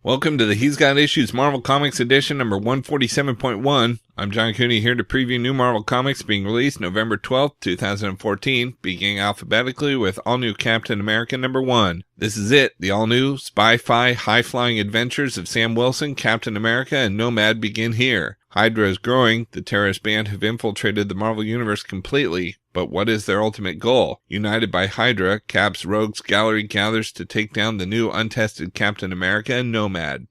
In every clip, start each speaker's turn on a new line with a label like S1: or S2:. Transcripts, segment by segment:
S1: Welcome to the He's Got Issues Marvel Comics edition number 147.1. I'm John Cooney here to preview new Marvel Comics being released November 12th, 2014, beginning alphabetically with all-new Captain America number 1. This is it, the all-new, spy-fi, high-flying adventures of Sam Wilson, Captain America, and Nomad begin here. Hydra is growing, the terrorist band have infiltrated the Marvel Universe completely, but what is their ultimate goal? United by Hydra, Cap's Rogues Gallery gathers to take down the new untested Captain America and Nomad.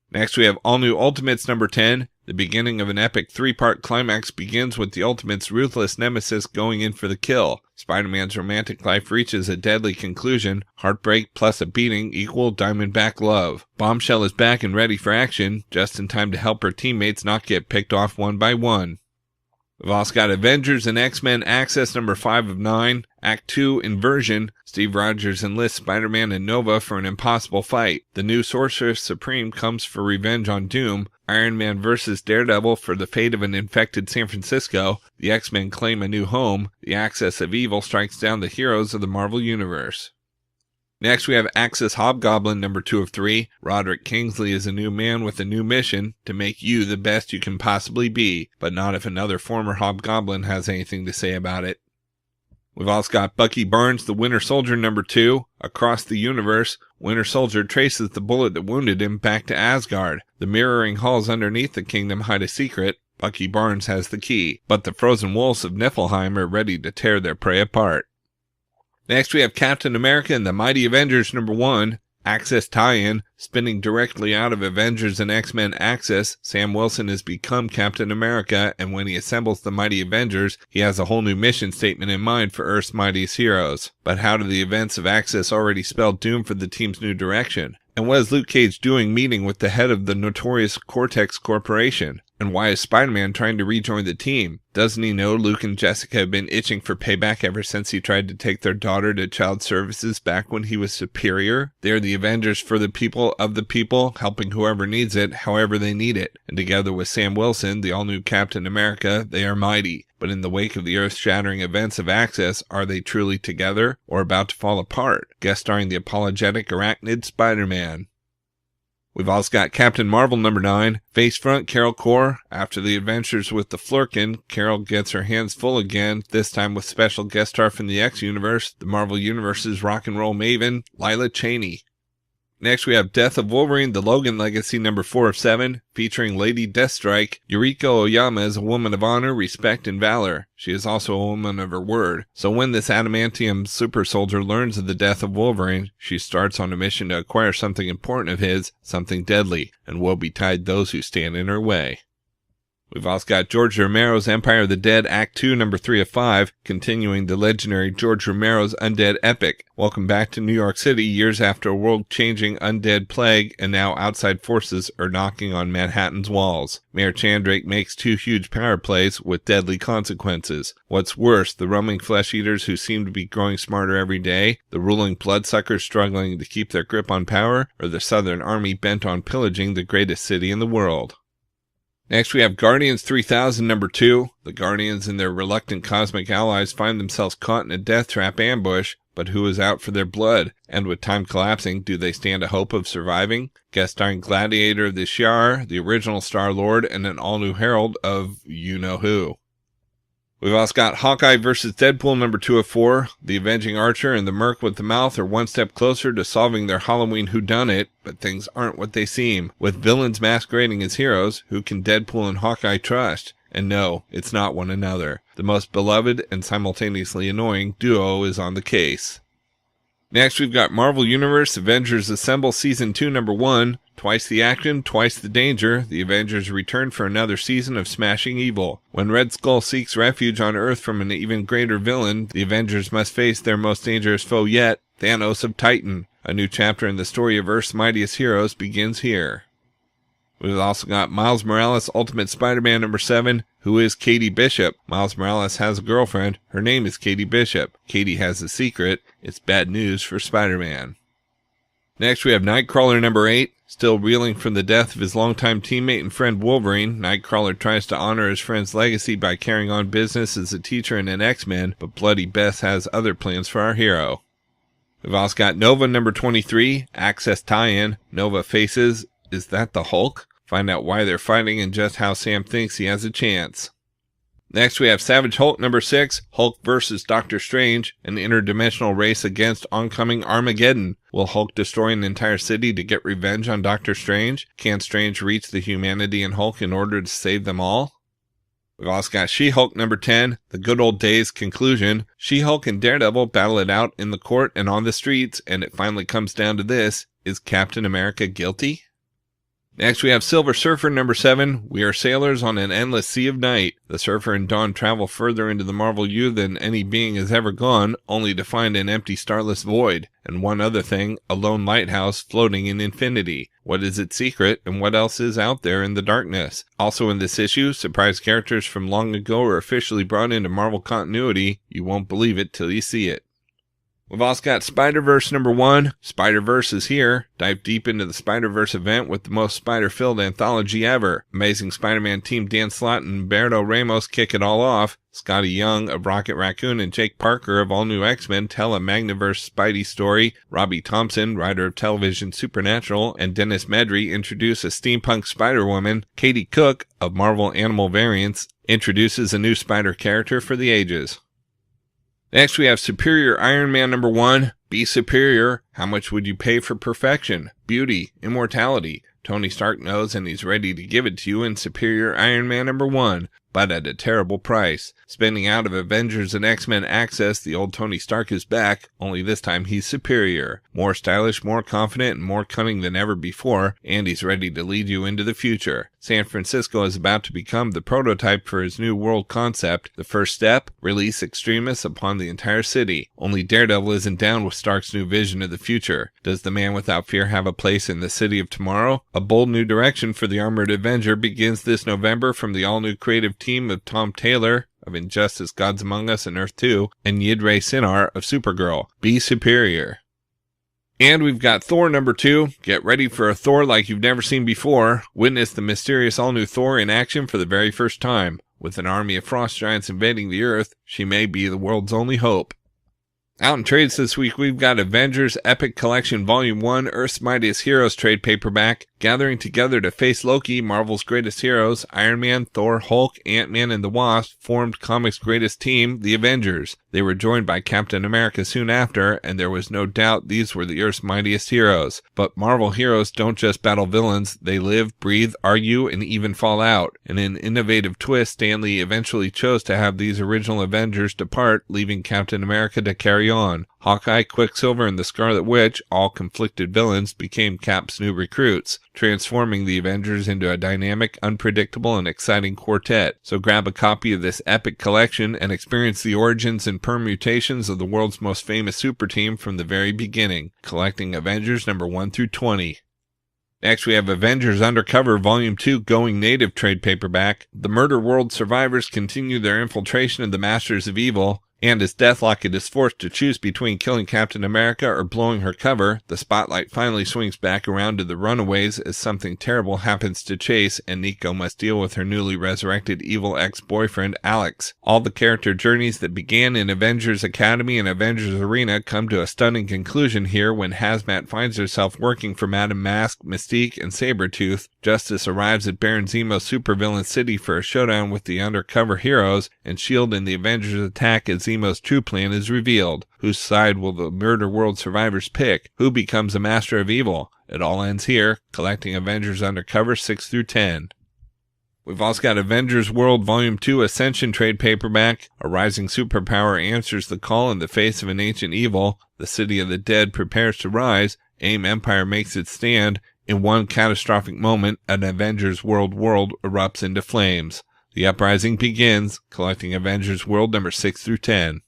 S1: Next we have All New Ultimates number 10. The beginning of an epic three-part climax begins with the Ultimates' ruthless nemesis going in for the kill. Spider-Man's romantic life reaches a deadly conclusion. Heartbreak plus a beating equal Diamondback love. Bombshell is back and ready for action, just in time to help her teammates not get picked off one by one. We've also got Avengers and X-Men Access number 5 of 9. Act 2, Inversion. Steve Rogers enlists Spider-Man and Nova for an impossible fight. The new Sorceress Supreme comes for revenge on Doom. Iron Man vs. Daredevil for the fate of an infected San Francisco. The X-Men claim a new home. The Axis of Evil strikes down the heroes of the Marvel Universe. Next we have Axis Hobgoblin number 2 of 3. Roderick Kingsley is a new man with a new mission to make you the best you can possibly be, but not if another former Hobgoblin has anything to say about it. We've also got Bucky Barnes, the Winter Soldier number 2. Across the universe, Winter Soldier traces the bullet that wounded him back to Asgard. The mirroring halls underneath the kingdom hide a secret. Bucky Barnes has the key, but the frozen wolves of Niflheim are ready to tear their prey apart. Next we have Captain America and the Mighty Avengers number 1. Access tie-in. Spinning directly out of Avengers and X-Men Access, Sam Wilson has become Captain America, and when he assembles the Mighty Avengers, he has a whole new mission statement in mind for Earth's mightiest heroes. But how do the events of Access already spell doom for the team's new direction? And what is Luke Cage doing meeting with the head of the notorious Cortex Corporation? And why is Spider-Man trying to rejoin the team? Doesn't he know Luke and Jessica have been itching for payback ever since he tried to take their daughter to child services back when he was superior? They are the Avengers for the people of the people, helping whoever needs it, however they need it. And together with Sam Wilson, the all-new Captain America, they are mighty. But in the wake of the earth-shattering events of Access, are they truly together or about to fall apart? Guest starring the apologetic arachnid Spider-Man. We've also got Captain Marvel number 9. Face front, Carol Core. After the adventures with the Flurkin, Carol gets her hands full again, this time with special guest star from the X-Universe, the Marvel Universe's rock and roll maven, Lila Cheney. Next we have Death of Wolverine, the Logan Legacy number 4 of 7, featuring Lady Deathstrike. Yuriko Oyama is a woman of honor, respect, and valor. She is also a woman of her word. So when this adamantium super soldier learns of the death of Wolverine, she starts on a mission to acquire something important of his, something deadly, and woe betide those who stand in her way. We've also got George Romero's Empire of the Dead Act 2 number 3 of 5, continuing the legendary George Romero's undead epic. Welcome back to New York City years after a world-changing undead plague, and now outside forces are knocking on Manhattan's walls. Mayor Chandrake makes 2 huge power plays with deadly consequences. What's worse, the roaming flesh-eaters who seem to be growing smarter every day, the ruling bloodsuckers struggling to keep their grip on power, or the Southern Army bent on pillaging the greatest city in the world. Next we have Guardians 3000 number 2. The Guardians and their reluctant cosmic allies find themselves caught in a death trap ambush, but who is out for their blood? And with time collapsing, do they stand a hope of surviving? Guest starring Gladiator of the Shi'ar, the original Star-Lord, and an all-new herald of you-know-who. We've also got Hawkeye Vs Deadpool number 2 of 4. The Avenging Archer and the Merc with the Mouth are one step closer to solving their Halloween whodunit, but things aren't what they seem. With villains masquerading as heroes, who can Deadpool and Hawkeye trust? And no, it's not one another. The most beloved and simultaneously annoying duo is on the case. Next we've got Marvel Universe Avengers Assemble Season 2 number 1. Twice the action, twice the danger, the Avengers return for another season of smashing evil. When Red Skull seeks refuge on Earth from an even greater villain, the Avengers must face their most dangerous foe yet, Thanos of Titan. A new chapter in the story of Earth's mightiest heroes begins here. We've also got Miles Morales Ultimate Spider-Man number 7. Who is Katie Bishop? Miles Morales has a girlfriend. Her name is Katie Bishop. Katie has a secret. It's bad news for Spider-Man. Next we have Nightcrawler number 8. Still reeling from the death of his longtime teammate and friend Wolverine, Nightcrawler tries to honor his friend's legacy by carrying on business as a teacher and an X-Men, but Bloody Beth has other plans for our hero. We've also got Nova number 23, Access tie-in. Nova faces, is that the Hulk? Find out why they're fighting and just how Sam thinks he has a chance. Next we have Savage Hulk number 6, Hulk vs. Doctor Strange, an interdimensional race against oncoming Armageddon. Will Hulk destroy an entire city to get revenge on Doctor Strange? Can Strange reach the humanity in Hulk in order to save them all? We've also got She-Hulk number 10, The Good Old Days conclusion. She-Hulk and Daredevil battle it out in the court and on the streets, and it finally comes down to this: is Captain America guilty? Next we have Silver Surfer number 7, We Are Sailors on an Endless Sea of Night. The Surfer and Dawn travel further into the Marvel U than any being has ever gone, only to find an empty starless void. And one other thing, a lone lighthouse floating in infinity. What is its secret, and what else is out there in the darkness? Also in this issue, surprise characters from long ago are officially brought into Marvel continuity. You won't believe it till you see it. We've also got Spider-Verse number 1. Spider-Verse is here. Dive deep into the Spider-Verse event with the most spider-filled anthology ever. Amazing Spider-Man team Dan Slott and Humberto Ramos kick it all off. Scotty Young of Rocket Raccoon and Jake Parker of All New X-Men tell a Magnaverse Spidey story. Robbie Thompson, writer of television Supernatural, and Dennis Medry introduce a steampunk Spider-Woman. Katie Cook of Marvel Animal Variants introduces a new spider character for the ages. Next we have Superior Iron Man number 1, Be Superior. How much would you pay for perfection, beauty, immortality? Tony Stark knows and he's ready to give it to you in Superior Iron Man number 1, but at a terrible price. Spending out of Avengers and X-Men Access, the old Tony Stark is back, only this time he's superior. More stylish, more confident, and more cunning than ever before, and he's ready to lead you into the future. San Francisco is about to become the prototype for his new world concept. The first step, release extremists upon the entire city. Only Daredevil isn't down with Stark's new vision of the future. Does the man without fear have a place in the city of tomorrow? A bold new direction for the Armored Avenger begins this November from the all-new creative team of Tom Taylor of Injustice, Gods Among Us, and Earth 2, and Yidre Sinar of Supergirl. Be superior. And we've got Thor number 2. Get ready for a Thor like you've never seen before. Witness the mysterious all-new Thor in action for the very first time. With an army of frost giants invading the Earth, she may be the world's only hope. Out in trades this week, we've got Avengers Epic Collection Volume 1, Earth's Mightiest Heroes trade paperback. Gathering together to face Loki, Marvel's greatest heroes, Iron Man, Thor, Hulk, Ant-Man, and the Wasp formed comics' greatest team, the Avengers. They were joined by Captain America soon after, and there was no doubt these were the Earth's mightiest heroes. But Marvel heroes don't just battle villains, they live, breathe, argue, and even fall out. In an innovative twist, Stan Lee eventually chose to have these original Avengers depart, leaving Captain America to carry on. Hawkeye, Quicksilver, and the Scarlet Witch, all conflicted villains, became Cap's new recruits, transforming the Avengers into a dynamic, unpredictable, and exciting quartet. So grab a copy of this epic collection and experience the origins and permutations of the world's most famous super team from the very beginning, collecting Avengers number 1 through 20. Next, we have Avengers Undercover Volume 2 Going Native trade paperback. The Murder World survivors continue their infiltration of the Masters of Evil, and as Deathlocket is forced to choose between killing Captain America or blowing her cover, the spotlight finally swings back around to the Runaways as something terrible happens to Chase, and Nico must deal with her newly resurrected evil ex-boyfriend, Alex. All the character journeys that began in Avengers Academy and Avengers Arena come to a stunning conclusion here when Hazmat finds herself working for Madame Mask, Mystique, and Sabretooth. Justice arrives at Baron Zemo's supervillain city for a showdown with the undercover heroes, and S.H.I.E.L.D. and the Avengers attack as Zemo's true plan is revealed. Whose side will the Murder World survivors pick? Who becomes a Master of Evil? It all ends here, collecting Avengers Undercover 6 through 10. We've also got Avengers World Volume 2 Ascension trade paperback. A rising superpower answers the call in the face of an ancient evil. The city of the dead prepares to rise. AIM Empire makes its stand. In one catastrophic moment, an Avengers World erupts into flames. The uprising begins, collecting Avengers World number 6 through 10.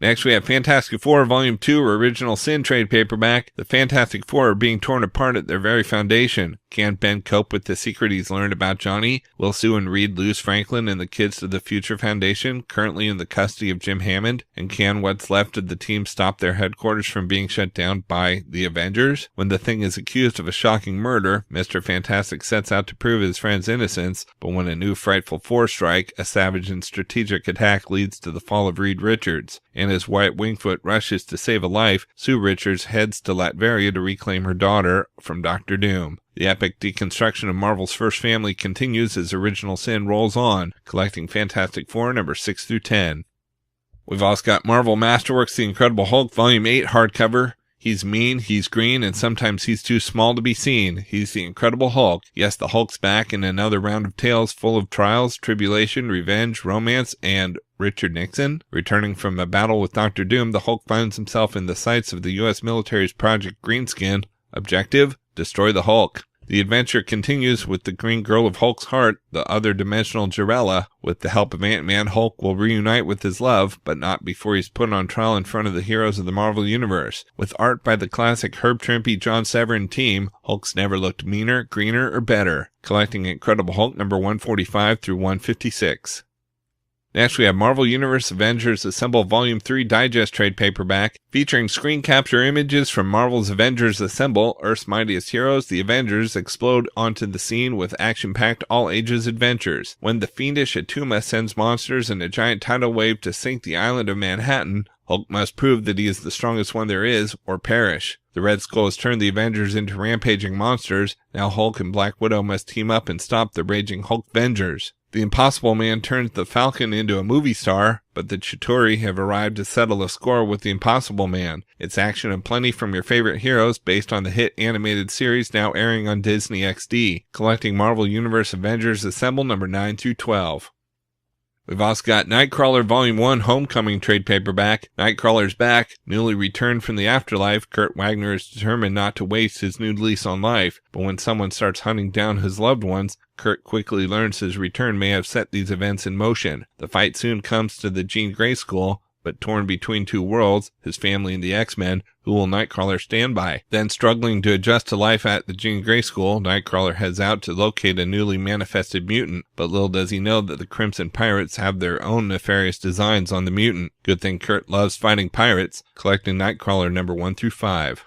S1: Next, we have Fantastic Four Volume 2 Original Sin trade paperback. The Fantastic Four are being torn apart at their very foundation. Can Ben cope with the secret he's learned about Johnny? Will Sue and Reed lose Franklin and the Kids to the Future Foundation, currently in the custody of Jim Hammond? And can what's left of the team stop their headquarters from being shut down by the Avengers? When the Thing is accused of a shocking murder, Mr. Fantastic sets out to prove his friend's innocence, but when a new frightful four strike, a savage and strategic attack leads to the fall of Reed Richards. And and as Wyatt Wingfoot rushes to save a life, Sue Richards heads to Latveria to reclaim her daughter from Dr. Doom. The epic deconstruction of Marvel's first family continues as Original Sin rolls on, collecting Fantastic Four numbers 6 through 10. We've also got Marvel Masterworks The Incredible Hulk Volume 8 hardcover. He's mean, he's green, and sometimes he's too small to be seen. He's the Incredible Hulk. Yes, the Hulk's back in another round of tales full of trials, tribulation, revenge, romance, and Richard Nixon. Returning from a battle with Dr. Doom, the Hulk finds himself in the sights of the U.S. military's Project Greenskin. Objective: destroy the Hulk. The adventure continues with the Green Girl of Hulk's heart, the other dimensional Jarella. With the help of Ant-Man, Hulk will reunite with his love, but not before he's put on trial in front of the heroes of the Marvel Universe. With art by the classic Herb Trimpe, John Severin team, Hulk's never looked meaner, greener, or better. Collecting Incredible Hulk number 145 through 156. Next, we have Marvel Universe Avengers Assemble Volume 3 Digest Trade Paperback, featuring screen capture images from Marvel's Avengers Assemble. Earth's mightiest heroes, the Avengers, explode onto the scene with action-packed all-ages adventures. When the fiendish Atuma sends monsters in a giant tidal wave to sink the island of Manhattan, Hulk must prove that he is the strongest one there is, or perish. The Red Skull has turned the Avengers into rampaging monsters. Now Hulk and Black Widow must team up and stop the raging Hulk-Vengers. The Impossible Man turns the Falcon into a movie star, but the Chitauri have arrived to settle a score with the Impossible Man. It's action and plenty from your favorite heroes based on the hit animated series now airing on Disney XD. Collecting Marvel Universe Avengers Assemble number 9 through 12. We've also got Nightcrawler Volume 1 Homecoming trade paperback. Nightcrawler's back. Newly returned from the afterlife, Kurt Wagner is determined not to waste his new lease on life. But when someone starts hunting down his loved ones, Kurt quickly learns his return may have set these events in motion. The fight soon comes to the Jean Grey School, but torn between two worlds, his family and the X-Men, who will Nightcrawler stand by? Then struggling to adjust to life at the Jean Grey School, Nightcrawler heads out to locate a newly manifested mutant, but little does he know that the Crimson Pirates have their own nefarious designs on the mutant. Good thing Kurt loves fighting pirates. Collecting Nightcrawler number 1 through 5.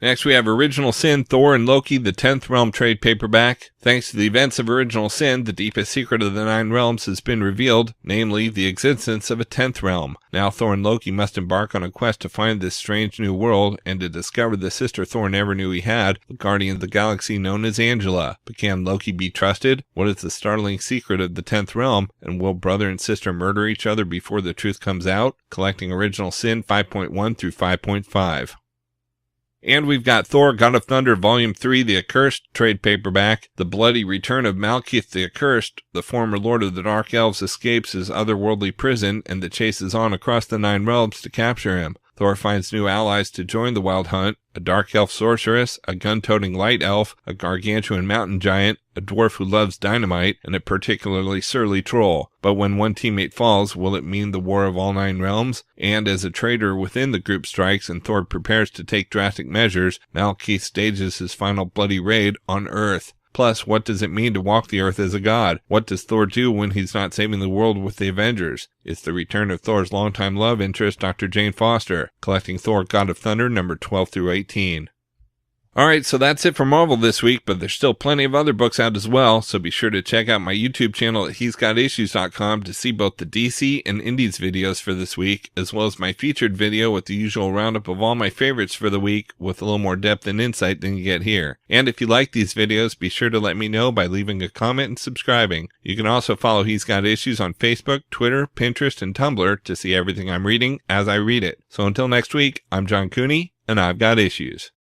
S1: Next, we have Original Sin, Thor and Loki, the 10th Realm trade paperback. Thanks to the events of Original Sin, the deepest secret of the 9 realms has been revealed, namely the existence of a 10th realm. Now Thor and Loki must embark on a quest to find this strange new world and to discover the sister Thor never knew he had, the guardian of the galaxy known as Angela. But can Loki be trusted? What is the startling secret of the 10th realm? And will brother and sister murder each other before the truth comes out? Collecting Original Sin 5.1 through 5.5. And we've got Thor, God of Thunder, Volume 3, The Accursed trade paperback. The bloody return of Malekith the Accursed, the former Lord of the Dark Elves, escapes his otherworldly prison, and the chase is on across the 9 realms to capture him. Thor finds new allies to join the wild hunt, a dark elf sorceress, a gun-toting light elf, a gargantuan mountain giant, a dwarf who loves dynamite, and a particularly surly troll. But when one teammate falls, will it mean the war of all 9 realms? And as a traitor within the group strikes and Thor prepares to take drastic measures, Malekith stages his final bloody raid on Earth. Plus, what does it mean to walk the earth as a god? What does Thor do when he's not saving the world with the Avengers? It's the return of Thor's longtime love interest, Dr. Jane Foster. Collecting Thor, God of Thunder, number 12 through 18. Alright, so that's it for Marvel this week, but there's still plenty of other books out as well, so be sure to check out my YouTube channel at he'sgotissues.com to see both the DC and Indies videos for this week, as well as my featured video with the usual roundup of all my favorites for the week, with a little more depth and insight than you get here. And if you like these videos, be sure to let me know by leaving a comment and subscribing. You can also follow He's Got Issues on Facebook, Twitter, Pinterest, and Tumblr to see everything I'm reading as I read it. So until next week, I'm John Cooney, and I've got issues.